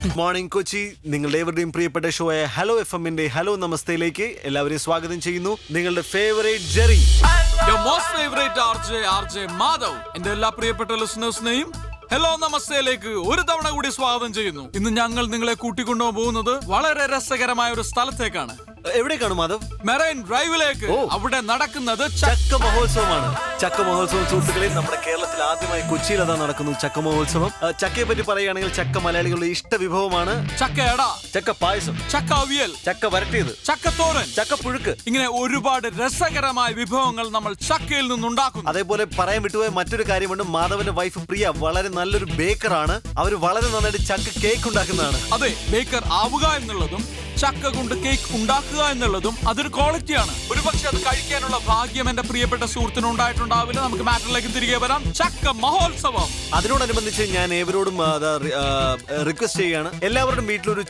Morning Kochi നിങ്ങളുടെ ഏവരുടെയും പ്രിയപ്പെട്ട ഷോയായ ഹലോ FM-ന്റെ ഹലോ നമസ്തേയിലേക്ക് എല്ലാവരെയും സ്വാഗതം ചെയ്യുന്നു. നിങ്ങളുടെ favourite Jerry, most favourite RJ Madhav, എന്റെ എല്ലാ പ്രിയപ്പെട്ട ലിസണേഴ്സിനെയും ഹലോ നമസ്തേയിലേക്ക് ഒരു തവണ കൂടി സ്വാഗതം ചെയ്യുന്നു. ഇന്ന് ഞങ്ങൾ നിങ്ങളെ കൂട്ടിക്കൊണ്ടു പോകുന്നത് വളരെ രസകരമായ ഒരു സ്ഥലത്തേക്കാണ്. എവിടേക്കാണ് മാധവ്? മെറൈൻ ഡ്രൈവിലേക്ക്. അവിടെ നടക്കുന്നത് ചക്ക മഹോത്സവമാണ്. ചക്ക മഹോത്സവം സുഹൃത്തുക്കളെ, നമ്മുടെ കേരളത്തിൽ ആദ്യമായി കൊച്ചിയിൽ അതാ നടക്കുന്നു ചക്ക മഹോത്സവം. ചക്കയെ പറ്റി പറയുകയാണെങ്കിൽ ചക്ക മലയാളികളുടെ ഇഷ്ട വിഭവമാണ്. ചക്കയട, ചക്ക പായസം, ചക്ക അവിയൽ, ചക്ക വരട്ടിയത്, ചക്കത്തോരൻ, ചക്ക പുഴുക്ക്, ഇങ്ങനെ ഒരുപാട് രസകരമായ വിഭവങ്ങൾ നമ്മൾ ചക്കയിൽ നിന്നുണ്ടാക്കുന്നു. അതേപോലെ പറയാൻ വിട്ടുപോയ മറ്റൊരു കാര്യമുണ്ട്. മാധവന്റെ വൈഫ് പ്രിയ വളരെ നല്ലൊരു ബേക്കറാണ്. അവർ വളരെ നന്നായിട്ട് ചക്ക കേക്ക് ഉണ്ടാക്കുന്നതാണ്. അതെ, ബേക്കർ ആവുക എന്നുള്ളതും ചക്ക കൊണ്ട് കേക്ക് ഉണ്ടാക്കുക എന്നുള്ളതും അതൊരു ക്വാളിറ്റിയാണ്. ഒരുപക്ഷെ അത് കഴിക്കാനുള്ള ഭാഗ്യം എന്റെ പ്രിയപ്പെട്ട സുഹൃത്തിന് ഉണ്ടായിട്ടുണ്ടാവില്ല. നമുക്ക് മാറ്ററിലേക്ക് തിരികെ വരാം. ചക്ക മഹോത്സവം, അതിനോടനുബന്ധിച്ച് ഞാൻ ഏവരോടും റിക്വസ്റ്റ് ചെയ്യാണ്, എല്ലാവരുടെയും വീട്ടിലൊരു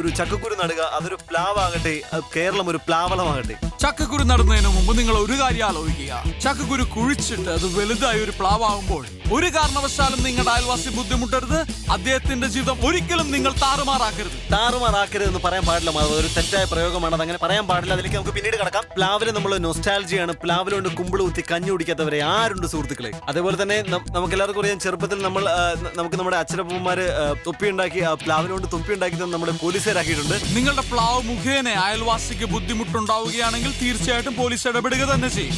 ഒരു ചക്കക്കുരു നടുക. അതൊരു പ്ലാവാകട്ടെ, കേരളം ഒരു പ്ലാവളമാകട്ടെ. ചക്കക്കുരു നടുന്നതിന് മുമ്പ് നിങ്ങൾ ഒരു കാര്യം ആലോചിക്കുക. ചക്കക്കുരു കുഴിച്ചിട്ട് അത് വലുതായി ഒരു പ്ലാവാകുമ്പോൾ ഒരു കാരണവശാലും നിങ്ങളുടെ അയൽവാസി ബുദ്ധിമുട്ടരുത്. അദ്ദേഹത്തിന്റെ ജീവിതം ഒരിക്കലും നിങ്ങൾ താറുമാറാക്കരുതെന്ന് പറയാൻ പാടില്ല. അതൊരു തെറ്റായ പ്രയോഗമാണ്, അതങ്ങനെ പറയാൻ പാടില്ല. അതിലേക്ക് നമുക്ക് പിന്നീട് കടക്കാം. പ്ലാവില് നമ്മൾ നൊസ്റ്റാൾജിയാണ്. പ്ലാവിലുകൊണ്ട് കുമ്പിള് കുത്തി കഞ്ഞി കുടിക്കാത്തവരെ ആരുണ്ട് സുഹൃത്തുക്കളെ? അതേപോലെ തന്നെ നമുക്ക് എല്ലാവർക്കും അറിയാം, ചെറുപ്പത്തിൽ നമുക്ക് നമ്മുടെ അച്ഛനപ്പന്മാര് തൊപ്പി ഉണ്ടാക്കി, പ്ലാവിലുകൊണ്ട് തൊപ്പി ഉണ്ടാക്കി നമ്മുടെ പോലീസുകാരാക്കിയിട്ടുണ്ട്. നിങ്ങളുടെ പ്ലാവ് മുഖേന അയൽവാസിക്ക് ബുദ്ധിമുട്ടുണ്ടാവുകയാണെങ്കിൽ തീർച്ചയായിട്ടും പോലീസ് ഇടപെടുക തന്നെ ചെയ്യും.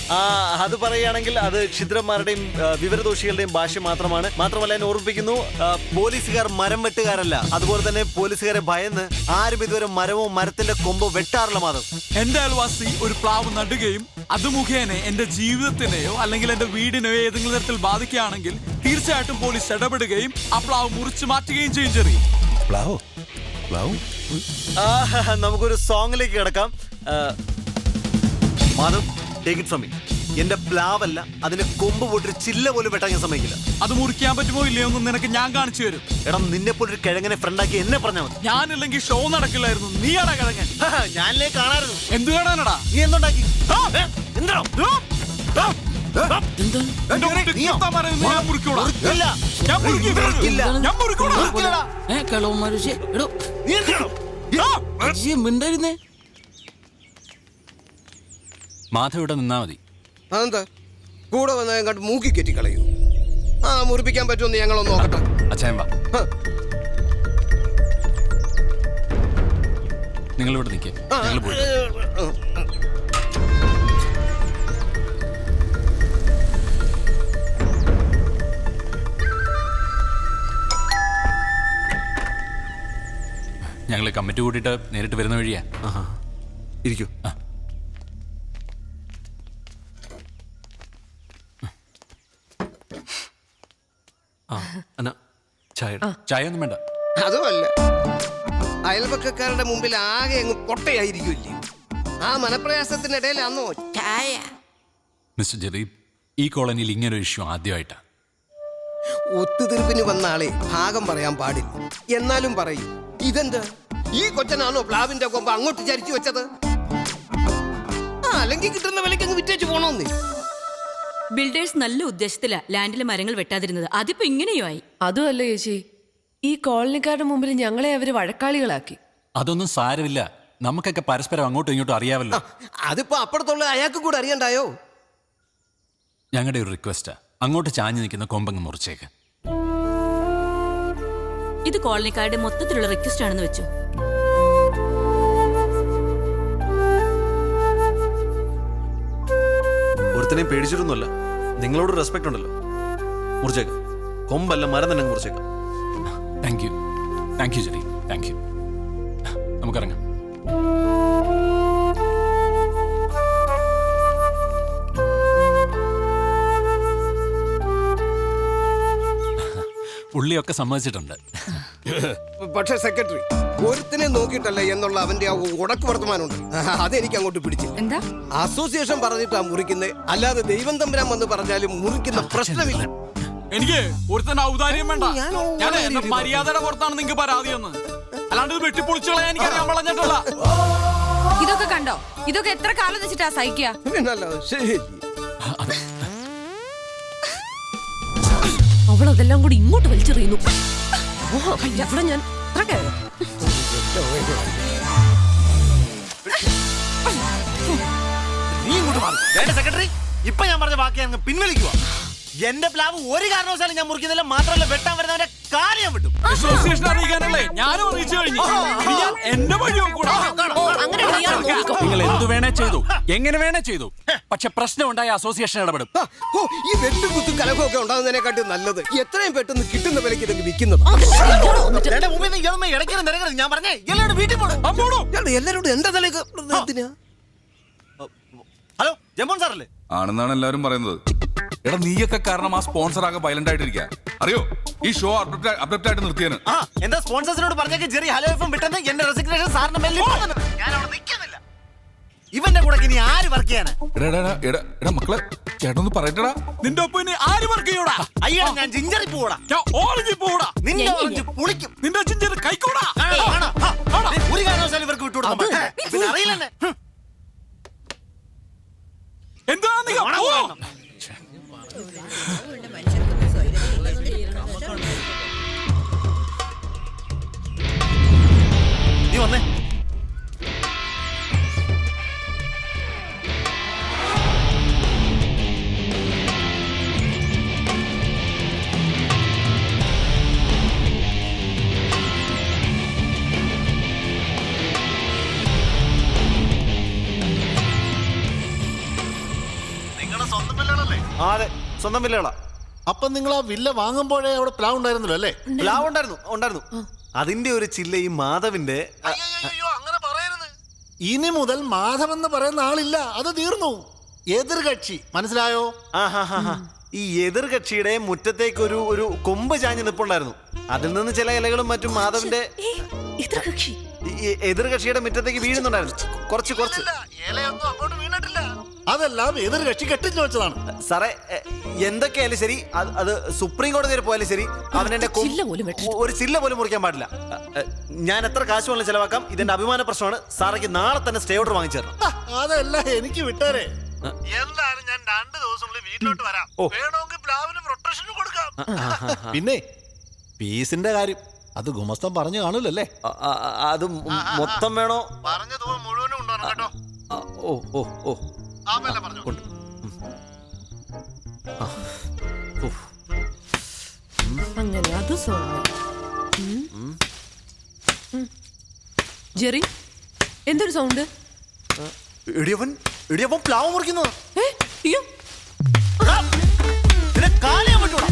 അത് പറയുകയാണെങ്കിൽ അത് ക്ഷുദ്രന്മാരുടെയും വിവരദോഷികളുടെയും ഭാഷ മാത്രമാണ്. മാത്രമല്ല ഞാൻ ഓർമ്മിപ്പിക്കുന്നു, പോലീസുകാർ മരം വെട്ടുകാരല്ല. അതുപോലെ തന്നെ പോലീസുകാരെ ഭയന്ന് ആരും ഇതുവരെ മരമോ മരത്തിന്റെ കൊമ്പോ വെട്ടാറില്ല. മാധവ്, എന്റെ അയൽവാസി ഒരു പ്ലാവ് നടുകയും അത് മുഖേന എന്റെ ജീവിതത്തിനെയോ അല്ലെങ്കിൽ എന്റെ വീടിനെയോ ഏതെങ്കിലും തരത്തിൽ ബാധിക്കുകയാണെങ്കിൽ തീർച്ചയായിട്ടും പോലീസ് ഇടപെടുകയും ആ പ്ലാവ് മുറിച്ചു മാറ്റുകയും ചെയ്യും. ചെറിയ നമുക്കൊരു സോങ്ങിലേക്ക് കിടക്കാം. Madhav, take it from me. എന്റെ പ്ലാവല്ല, അതിന്റെ കൊമ്പ് പോയിട്ട് ചില്ല പോലും വെട്ടാൻ ഞാൻ സമ്മതിക്കില്ല. അത് മുറിക്കാൻ പറ്റുമോ ഇല്ലയോ ഒന്നും നിനക്ക് ഞാൻ കാണിച്ചു തരും. എടാ, നിന്നെ പോലൊരു കിഴങ്ങനെ ഫ്രണ്ടാക്കി എന്നെ പറഞ്ഞാൽ മതി. ഞാനില്ലെങ്കിൽ ഷോ നടക്കില്ലായിരുന്നു. നീയാടാ കിഴങ്ങൻ. ഞാനില്ലേ കാണായിരുന്നു. എന്ത് കാണാനടാ? നീ എന്തുണ്ടാക്കി? മാധവ് ഇവിടെ നിന്നാ മതി. അതെന്താ കൂടെ വന്ന കണ്ട് മൂക്കി കെറ്റി കളയൂ? മുറിപ്പിക്കാൻ പറ്റുമെന്ന് ഞങ്ങളൊന്ന് നോക്കട്ടെ. അച്ഛൻ വാ, നിങ്ങൾ ഇവിടെ നിൽക്കേ, ഞങ്ങൾ പോയി. ഞങ്ങൾ കമ്മിറ്റി കൂട്ടിയിട്ട് നേരിട്ട് വരുന്ന വഴിയാ. ഇരിക്കൂ. ചായ ഒന്നും വേണ്ട. അതുമല്ല, അയൽപക്കക്കാരുടെ മുമ്പിൽ ആകെ അങ്ങ് പൊട്ടയായിരിക്കുമല്ലേ? ആ മനപ്രയാസത്തിനിടയിൽ അന്നോ ചായ. മിസ്റ്റർ ജെറീബ്, ഈ കോളനിയിൽ ഇങ്ങനൊരു ഇഷ്യൂ ആദ്യമായിട്ടാ. ഒത്തുതീർപ്പിന് വന്ന ആളെ ഭാഗം പറയാൻ പാടില്ല. എന്നാലും പറയും, ഇതെന്താ ഈ കൊച്ചനാണോ പ്ലാവിന്റെ കൊമ്പ് അങ്ങോട്ട് ചരിച്ചു വെച്ചത്? അല്ലെങ്കിൽ കിട്ടുന്ന വിലയ്ക്ക് അങ്ങ് വിറ്റേച്ച് പോണോന്ന്. ബിൽഡേഴ്സ് നല്ല ഉദ്ദേശത്തിലാ ലാൻഡിലെ മരങ്ങൾ വെട്ടാതിരുന്നത്. അതിപ്പോ ഇങ്ങനെയോ ആയി. അതുമല്ല ചേച്ചി, ഈ കോളനിക്കാരുടെ മുമ്പിൽ ഞങ്ങളെ അവര് വഴക്കാളികളാക്കി. അതൊന്നും സാരമില്ല, നമുക്കൊക്കെ പരസ്പരം അങ്ങോട്ടും ഇങ്ങോട്ടും അറിയാമല്ലോ. അതിപ്പോ അപ്പുറത്തുള്ള അയാൾക്കും കൂടെ അറിയണ്ടായോ? ഞങ്ങളുടെ ഒരു റിക്വസ്റ്റാ, അങ്ങോട്ട് ചാഞ്ഞു നിൽക്കുന്ന കൊമ്പങ്ങ് മുറിച്ചേക്ക്. ഇത് കോളനിക്കാരുടെ മൊത്തത്തിലുള്ള റിക്വസ്റ്റ് ആണെന്ന് വെച്ചു. ഒരുത്തനെയും പേടിച്ചിട്ടൊന്നുമല്ല, നിങ്ങളോട് റെസ്പെക്ട് ഉണ്ടല്ലോ. മുറിച്ചേക്കാം, കൊമ്പല്ല മരം തന്നെ മുറിച്ചേക്കാം. Thank you Jerry, thank you. നമുക്കിറങ്ങാം. പുള്ളിയൊക്കെ സമ്മതിച്ചിട്ടുണ്ട്. പക്ഷെ സെക്രട്ടറി, ഒരുത്തിനെ നോക്കിയിട്ടല്ല എന്നുള്ള അവന്റെ ആ ഉടക്ക് വർത്തമാനമുണ്ട്, അതെനിക്ക് അങ്ങോട്ട് പിടിച്ചില്ല. എന്താ? അസോസിയേഷൻ പറഞ്ഞിട്ടാ മുറിക്കുന്നത്, അല്ലാതെ ദൈവം തമ്പുരാൻ വന്ന് പറഞ്ഞാലും മുറിക്കുന്ന പ്രശ്നമില്ല. എനിക്ക് ഒരുത്തന്നെ ഔദാര്യം വേണ്ട. ഞാൻ എന്റെ മര്യാദയുടെ പുറത്താണ് നിങ്ങൾക്ക് പരാതി എന്ന്. അല്ലാണ്ട് ഇത് വെട്ടിപ്പൊളിച്ചു കളയാൻ എനിക്ക് അറിയാൻ വളഞ്ഞിട്ടുള്ള. ഇതൊക്കെ കണ്ടോ? ഇതൊക്കെ എത്ര കാലം വെച്ചിട്ടാ സഹിക്കുക? ശരി, അവളതെല്ലാം കൂടി ഇങ്ങോട്ട് വലിച്ചെറിയുന്നു. അവിടെ ഞാൻ നീ ഇങ്ങോട്ട് മാറി. വേണ്ട സെക്രട്ടറി, ഇപ്പൊ ഞാൻ പറഞ്ഞ ബാക്കി അങ്ങ് പിൻവലിക്കുക. എന്റെ പ്ലാവ് ഒരു കാരണവശാലും ഞാൻ മുറിക്കുന്നില്ല. മാത്രമല്ല വെട്ടാൻ വരുന്നവന്റെ കാര്യം വിട്ടു. അസോസിയേഷൻ അറിയിക്കാനല്ലേ ഞാനും അറിയിച്ചു കഴിഞ്ഞു. ഇനി ഞാൻ എന്റെ വഴിയും കൂടെ നിങ്ങൾ എന്തു വേണേ ചെയ്തു, എങ്ങനെ വേണേ ചെയ്തു. പക്ഷെ പ്രശ്നം ഉണ്ടായ അസോസിയേഷൻ ഇടപെടും. ഈ വെട്ടും കുത്തും കലഹമൊക്കെ ഉണ്ടാകുന്നതിനെക്കാട്ടും നല്ലത് എത്രയും പെട്ടെന്ന് കിട്ടുന്ന വിലയ്ക്ക് ഇതൊക്കെ വിൽക്കുന്നത്. എന്റെ മുമ്പിൽ നിന്ന് ഇയാളും ഇടയ്ക്കിലും തിരക്കരുത്. ഞാൻ പറഞ്ഞേ എല്ലാവരും വീട്ടിൽ പോകണം. എല്ലാവരോടും എന്റെ തലേക്ക് എന്തിനാ? ഹലോ, ജമോൻ സാറല്ലേ? ആണെന്നാണ് എല്ലാവരും പറയുന്നത്. എടാ നീയൊക്കെ കാരണം ആ സ്പോൺസർ ആകെ വയലന്റ് ആയിട്ടിരിക്കുക. അറിയോ, ഈ ഷോ അബ്രപ്റ്റ് ആയിട്ട് നിർത്തിയാണ്. ആ, എന്താ സ്പോൺസേഴ്സിനോട് പറഞ്ഞേക്ക് ജെറി ഹലോ എഫും വിട്ടെന്ന് എന്റെ റെസിഗ്നേഷൻ സാറിന് മേലിൽ ഞാൻ അവിടെ നിൽക്കുന്നില്ല. ഇവന്റെ കൂടെ ഇനി ആര് വർക്ക് ചെയ്യാനാ? എടാ മക്കളെ, ചേട്ടനൊന്ന് പറയട്ടടാ. നിന്റെ ഒപ്പം ഇനി ആര് വർക്ക് ചെയ്യൂടാ? അയ്യോ, ഞാൻ ജിഞ്ചറി പോടാ. ഞാൻ ഓറഞ്ച് പോടാ. നിന്റെ ഓറഞ്ച് പുളിക്കും. നിന്റെ ചിഞ്ചർ കൈക്കൂടാ. ഒരു കാരണവശാലും ഇവർക്ക് വിട്ടുകൊടുക്കാൻ പിന്നെ അറിയില്ലെന്നെ. എന്താ നീ വന്നേ. അതെ, സ്വന്തം വില്ലകളാ. അപ്പൊ നിങ്ങൾ ആ വില്ല വാങ്ങുമ്പോഴേ അവിടെ പ്ലാവ് ഉണ്ടായിരുന്നല്ലോ അല്ലേ? പ്ലാവ് ഉണ്ടായിരുന്നു. അതിന്റെ ഒരു ചില്ല ഈ മാധവിന്റെ. അങ്ങനെ പറയരുത്. ഇനി മുതൽ മാധവ് എന്ന് പറയുന്ന ആളില്ല, അത് തീർന്നു. എതിർകക്ഷി, മനസ്സിലായോ? ഈ എതിർകക്ഷിയുടെ മുറ്റത്തേക്ക് ഒരു കൊമ്പ് ചാഞ്ഞ് നിപ്പുണ്ടായിരുന്നു. അതിൽ നിന്ന് ചില ഇലകളും മറ്റും മാധവിന്റെ എതിർകക്ഷിയുടെ മുറ്റത്തേക്ക് വീഴുന്നുണ്ടായിരുന്നു. കുറച്ച് ഇലയൊന്നും അങ്ങോട്ട് വീണിട്ടില്ല. അതെല്ലാം എതിർകക്ഷി കെട്ടിച്ചു വെച്ചതാണ്. സാറേ, എന്തൊക്കെയായാലും ശരി, അത് സുപ്രീം കോടതി വരെ പോയാലും ശരി, അവനെന്റെ ഒരു ചില്ല പോലും മുറിക്കാൻ പാടില്ല. ഞാൻ എത്ര കാശ് വേണം ചെലവാക്കാം. ഇതെന്റെ അഭിമാന പ്രശ്നമാണ്. സാറേക്ക് നാളെ തന്നെ സ്റ്റേ ഓർഡർ വാങ്ങിച്ചു തരണം. അതല്ല, എനിക്ക് വിട്ടേരെ. എന്തായാലും ഞാൻ 2 ദിവസത്തിനുള്ളിൽ വീട്ടിലോട്ട് വരാം. വേണമെങ്കിൽ പ്ലാവിന് പ്രൊട്ടക്ഷൻ കൊടുക്കാം. പിന്നെ പീസിന്റെ കാര്യം അത് ഗുമസ്തം പറഞ്ഞു കാണൂലല്ലേ? അത് മൊത്തം വേണോ? പറഞ്ഞ തുക മുഴുവനും കൊണ്ടുവരണം കേട്ടോ. ഓ കൊണ്ട്. അങ്ങനെ അത് ജെറി, എന്തൊരു സൗണ്ട്? ഇടിയവൻ പ്ലാവ് മുറിക്കുന്നത്. അയ്യോ, കാലിയാൻ പറ്റൂടാ.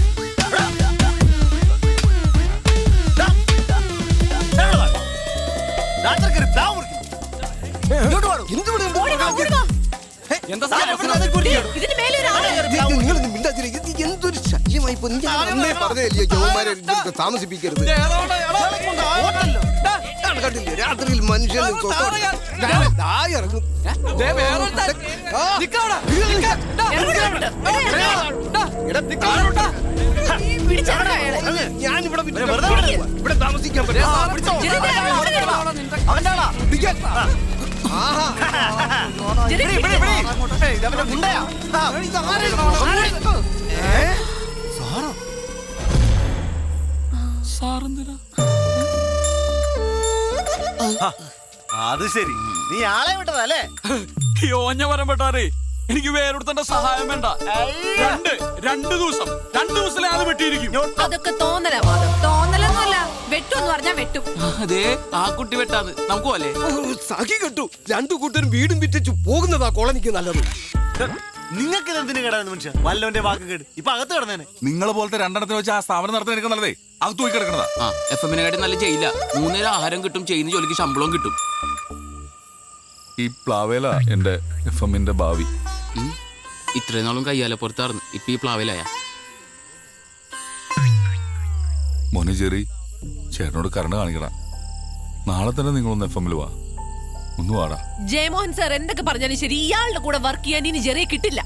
പ്ലാവ് മുറിക്കുന്നു. എന്തൊരു ശല്യമായി താമസിപ്പിക്കരുത്. കണ്ടില്ലേ രാത്രിയിൽ മനുഷ്യൻ ഇറങ്ങും. ഞാനിവിടെ ഇവിടെ താമസിക്കാൻ അത് ശരി, നീ ആളെ വിട്ടതല്ലേ? ഓഞ്ഞ വരം പെട്ടാറേ, എനിക്ക് വേറൊരുത്തന്റെ സഹായം വേണ്ട. 2 ദിവസത്തിലെ അത് വെട്ടിയിരിക്കും. അതൊക്കെ തോന്നലാ മാധവ്. തോന്നലൊന്നുമല്ല, വെട്ടുമെന്ന് പറഞ്ഞാ വെട്ടും. അതെ, ആ കുട്ടി വെട്ടാന്ന് നമുക്ക് പോലെ സഖി കെട്ടു. 2 കൂട്ടരും വീടും വിറ്റു പോകുന്നതാ കോളനിക്ക് നല്ലത്. നിങ്ങൾക്ക് ഇതെന്തിനു കേടാന്ന് മനുഷ്യ? വല്ലവന്റെ വാക്ക് കേട് ഇപ്പൊ അകത്ത് കിടന്നേനെ. നിങ്ങളെ പോലത്തെ 2 വെച്ച് ആ സ്ഥാപനം നടത്താൻ എനിക്ക് നല്ലതേ അകത്ത് പോയി കിടക്കണതാ. FM കാട്ടി നല്ല ചെയ്യില്ല. 3 നേരം ആഹാരം കിട്ടും, ചെയ്യുന്ന ജോലിക്ക് ശമ്പളവും കിട്ടും. ഈ പ്ലാവേല എന്റെ FM ഭാവി. ഇത്രയും നാളും കയ്യാല പുറത്താർന്ന്, ഇപ്പൊ ഈ പ്ലാവിലായ. മോനെ ജെറി, ചേട്ടനോട് കരുണ കാണിക്കണം. നാളെ തന്നെ നിങ്ങളൊന്ന് FM വാ. ഒന്ന് വാടാ. ജയമോഹൻ സാർ എന്തൊക്കെ പറഞ്ഞാലും ശരി, ഇയാളുടെ കൂടെ വർക്ക് ചെയ്യാൻ ഇനി ജെറിയെ കിട്ടില്ല.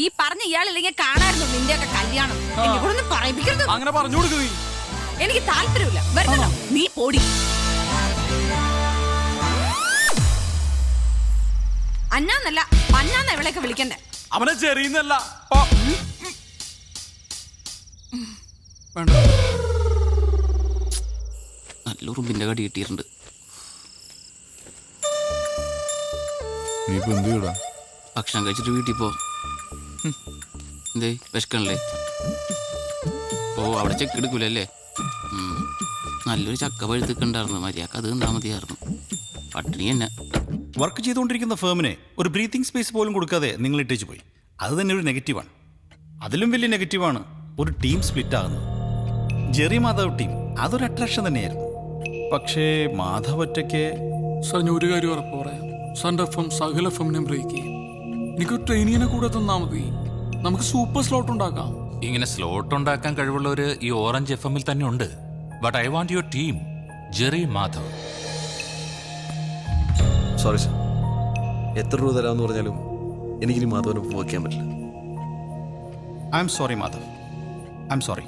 ഈ പറഞ്ഞ ഇയാളില്ലെങ്കിൽ കാണായിരുന്നു നിന്റെ ഒക്കെ കല്യാണം. എന്നെ പറയിപ്പിക്കരുത്. അങ്ങനെ പറഞ്ഞു കൊടുക്കുക. എനിക്ക് താല്പര്യമില്ല. വരണോ? നീ പോടി. അന്നാന്നല്ല പന്നാന്ന ഇവളെയൊക്കെ വിളിക്കണ്ടേ. അവനെ ചെറിയുന്നല്ല. വേണ്ട, നല്ല ഉറുമ്പിന്റെ കടി കിട്ടിയിട്ടുണ്ട്. നീ ഇപ്പൊ എന്ത് ചെയ്യടാ? ഭക്ഷണം കഴിച്ചിട്ട് വീട്ടിൽ പോ. എന്തേ വിശക്കണല്ലേ? ഓ അവിടെ ചെക്ക് എടുക്കൂലല്ലേ? നല്ലൊരു ചക്ക പഴുത്തിട്ടുണ്ടായിരുന്നു. മര്യാദക്ക് അത് തിന്നാ മതിയായിരുന്നു. പട്ടിണി തന്നെ. വർക്ക് ചെയ്തുകൊണ്ടിരിക്കുന്ന ഫേമിനെ ഒരു ബ്രീത്തിങ് സ്പേസ് പോലും കൊടുക്കാതെ നിങ്ങൾ ഇട്ടേച്ച് പോയി. അത് തന്നെ ഒരു നെഗറ്റീവാണ്. അതിലും വലിയ നെഗറ്റീവാണ് ഒരു ടീം സ്പ്ലിറ്റ് ആകുന്നത്. ജെറി മാധവ് ടീം അതൊരു അട്രാക്ഷൻ തന്നെയായിരുന്നു. പക്ഷേ മാധവ് ഒറ്റയ്ക്ക്. സാർ ഞാൻ ഒരു കാര്യം ഉറപ്പ് പറയാം. സാറിന്റെ എഫ് എം സകല എഫ് ബ്രേക്ക് ചെയ്യും. എനിക്ക് ട്രെയിനിങ്ങിനെ കൂടെ തന്നാ മതി. നമുക്ക് സൂപ്പർ സ്ലോട്ട് ഉണ്ടാക്കാം. ഇങ്ങനെ സ്ലോട്ട് ഉണ്ടാക്കാൻ കഴിവുള്ളവര് ഈ ഓറഞ്ച് FM ൽ തന്നെ ഉണ്ട്. But I want your team, Jerry Madhav. Sorry sir, എത്ര രൂപ തരാമെന്ന് പറഞ്ഞാലും എനിക്കിനി മാധവനെ വർക്ക് ചെയ്യാൻ പറ്റില്ല. I am sorry Madhav, I am sorry.